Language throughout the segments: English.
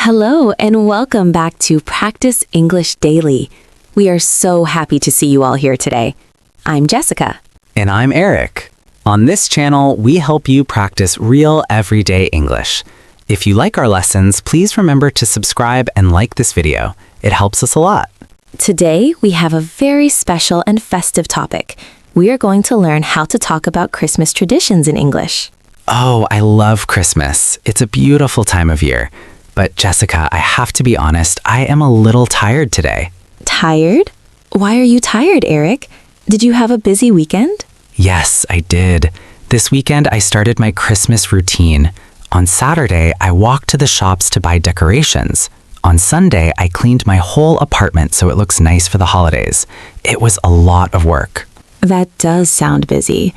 Hello and welcome back to Practice English Daily. We are so happy to see you all here today. I'm Jessica. And I'm Eric. On this channel, we help you practice real everyday English. If you like our lessons, please remember to subscribe and like this video. It helps us a lot. Today, we have a very special and festive topic. We are going to learn how to talk about Christmas traditions in English. Oh, I love Christmas. It's a beautiful time of year. But Jessica, I have to be honest, I am a little tired today. Tired? Why are you tired, Eric? Did you have a busy weekend? Yes, I did. This weekend, I started my Christmas routine. On Saturday, I walked to the shops to buy decorations. On Sunday, I cleaned my whole apartment so it looks nice for the holidays. It was a lot of work. That does sound busy.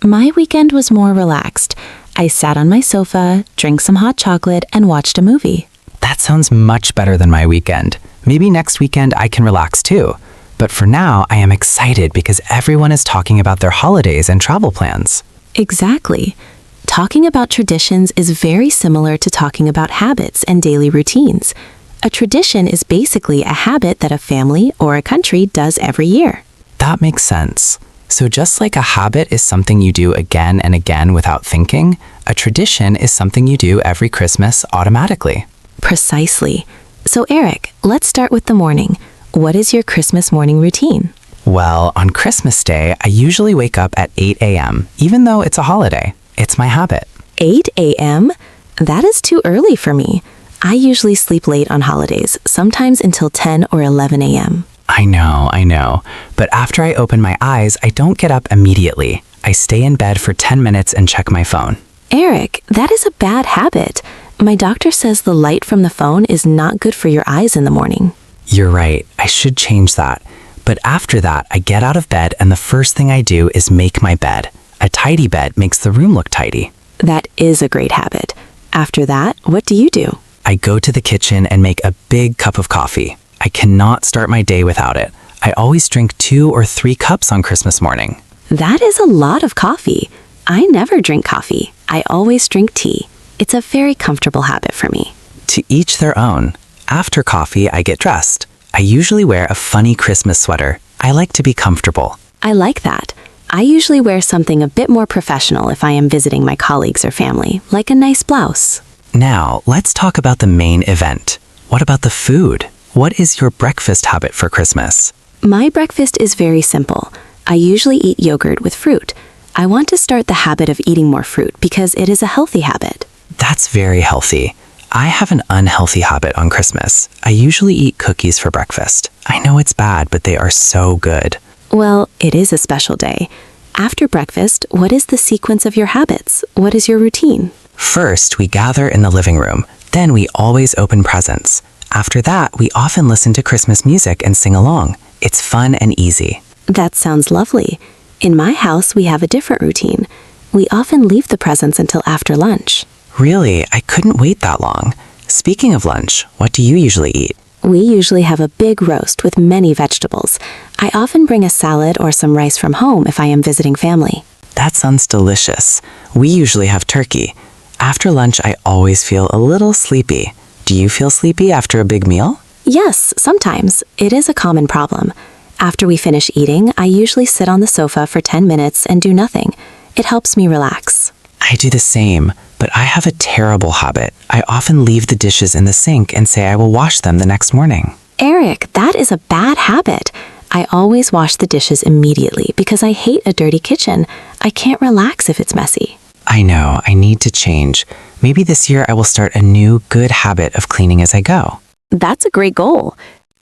My weekend was more relaxed. I sat on my sofa, drank some hot chocolate, and watched a movie. That sounds much better than my weekend. Maybe next weekend I can relax too. But for now, I am excited because everyone is talking about their holidays and travel plans. Exactly. Talking about traditions is very similar to talking about habits and daily routines. A tradition is basically a habit that a family or a country does every year. That makes sense. So just like a habit is something you do again and again without thinking, a tradition is something you do every Christmas automatically. Precisely. So Eric, let's start with the morning. What is your Christmas morning routine? Well, on Christmas Day, I usually wake up at 8 a.m., even though it's a holiday. It's my habit. 8 a.m.? That is too early for me. I usually sleep late on holidays, sometimes until 10 or 11 a.m. I know. But after I open my eyes, I don't get up immediately. I stay in bed for 10 minutes and check my phone. Eric, that is a bad habit. My doctor says the light from the phone is not good for your eyes in the morning. You're right. I should change that. But after that, I get out of bed and the first thing I do is make my bed. A tidy bed makes the room look tidy. That is a great habit. After that, what do you do? I go to the kitchen and make a big cup of coffee. I cannot start my day without it. I always drink 2 or 3 cups on Christmas morning. That is a lot of coffee. I never drink coffee. I always drink tea. It's a very comfortable habit for me. To each their own. After coffee, I get dressed. I usually wear a funny Christmas sweater. I like to be comfortable. I like that. I usually wear something a bit more professional if I am visiting my colleagues or family, like a nice blouse. Now, let's talk about the main event. What about the food? What is your breakfast habit for Christmas? My breakfast is very simple. I usually eat yogurt with fruit. I want to start the habit of eating more fruit because it is a healthy habit. That's very healthy. I have an unhealthy habit on Christmas. I usually eat cookies for breakfast. I know it's bad, but they are so good. Well, it is a special day. After breakfast, what is the sequence of your habits? What is your routine? First, we gather in the living room. Then we always open presents. After that, we often listen to Christmas music and sing along. It's fun and easy. That sounds lovely. In my house, we have a different routine. We often leave the presents until after lunch. Really? I couldn't wait that long. Speaking of lunch, what do you usually eat? We usually have a big roast with many vegetables. I often bring a salad or some rice from home if I am visiting family. That sounds delicious. We usually have turkey. After lunch, I always feel a little sleepy. Do you feel sleepy after a big meal? Yes, sometimes. It is a common problem. After we finish eating, I usually sit on the sofa for 10 minutes and do nothing. It helps me relax. I do the same, but I have a terrible habit. I often leave the dishes in the sink and say I will wash them the next morning. Eric, that is a bad habit. I always wash the dishes immediately because I hate a dirty kitchen. I can't relax if it's messy. I know, I need to change. Maybe this year I will start a new good habit of cleaning as I go. That's a great goal.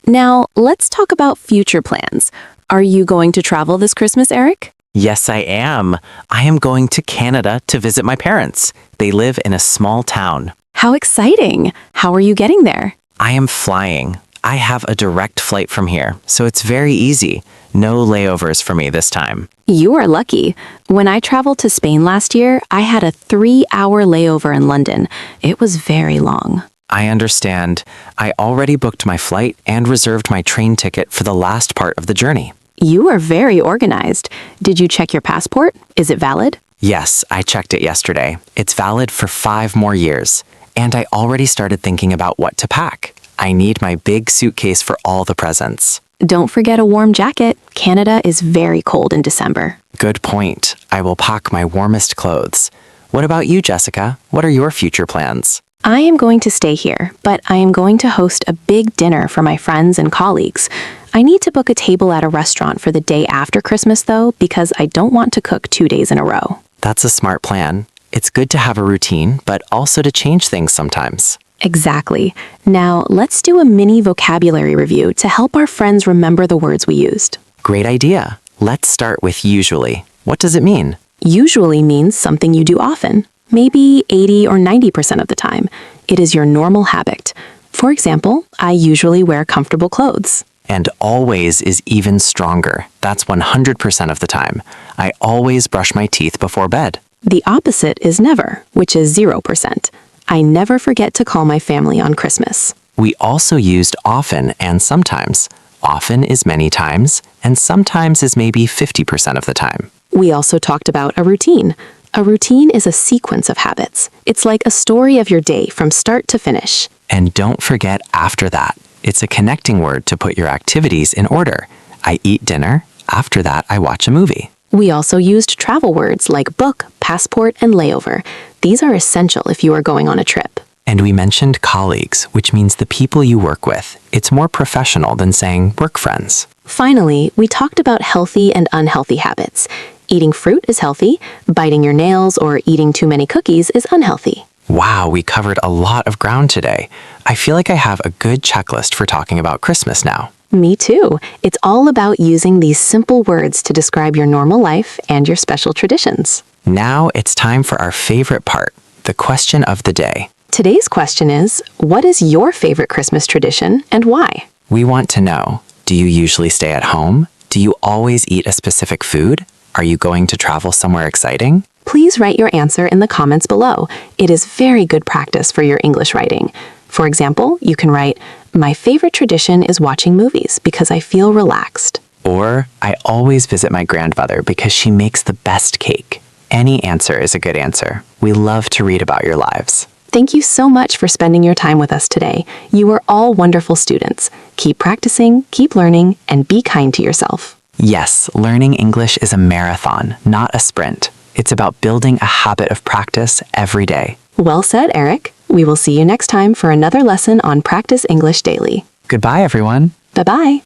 Now, let's talk about future plans. Are you going to travel this Christmas, Eric? Yes, I am. I am going to Canada to visit my parents. They live in a small town. How exciting! How are you getting there? I am flying. I have a direct flight from here, so it's very easy. No layovers for me this time. You are lucky. When I traveled to Spain last year, I had a 3-hour layover in London. It was very long. I understand. I already booked my flight and reserved my train ticket for the last part of the journey. You are very organized. Did you check your passport? Is it valid? Yes, I checked it yesterday. It's valid for 5 more years. And I already started thinking about what to pack. I need my big suitcase for all the presents. Don't forget a warm jacket. Canada is very cold in December. Good point. I will pack my warmest clothes. What about you, Jessica? What are your future plans? I am going to stay here, but I am going to host a big dinner for my friends and colleagues. I need to book a table at a restaurant for the day after Christmas, though, because I don't want to cook 2 days in a row. That's a smart plan. It's good to have a routine, but also to change things sometimes. Exactly. Now, let's do a mini vocabulary review to help our friends remember the words we used. Great idea. Let's start with usually. What does it mean? Usually means something you do often, maybe 80 or 90% of the time. It is your normal habit. For example, I usually wear comfortable clothes. And always is even stronger. That's 100% of the time. I always brush my teeth before bed. The opposite is never, which is 0%. I never forget to call my family on Christmas. We also used often and sometimes. Often is many times, and sometimes is maybe 50% of the time. We also talked about a routine. A routine is a sequence of habits. It's like a story of your day from start to finish. And don't forget after that. It's a connecting word to put your activities in order. I eat dinner. After that, I watch a movie. We also used travel words like book, passport, and layover. These are essential if you are going on a trip. And we mentioned colleagues, which means the people you work with. It's more professional than saying work friends. Finally, we talked about healthy and unhealthy habits. Eating fruit is healthy. Biting your nails or eating too many cookies is unhealthy. Wow, we covered a lot of ground today. I feel like I have a good checklist for talking about Christmas now. Me too. It's all about using these simple words to describe your normal life and your special traditions. Now it's time for our favorite part, the question of the day. Today's question is, what is your favorite Christmas tradition and why? We want to know, do you usually stay at home? Do you always eat a specific food? Are you going to travel somewhere exciting? Please write your answer in the comments below. It is very good practice for your English writing. For example, you can write, my favorite tradition is watching movies because I feel relaxed. Or, I always visit my grandmother because she makes the best cake. Any answer is a good answer. We love to read about your lives. Thank you so much for spending your time with us today. You are all wonderful students. Keep practicing, keep learning, and be kind to yourself. Yes, learning English is a marathon, not a sprint. It's about building a habit of practice every day. Well said, Eric. We will see you next time for another lesson on Practice English Daily. Goodbye, everyone. Bye-bye.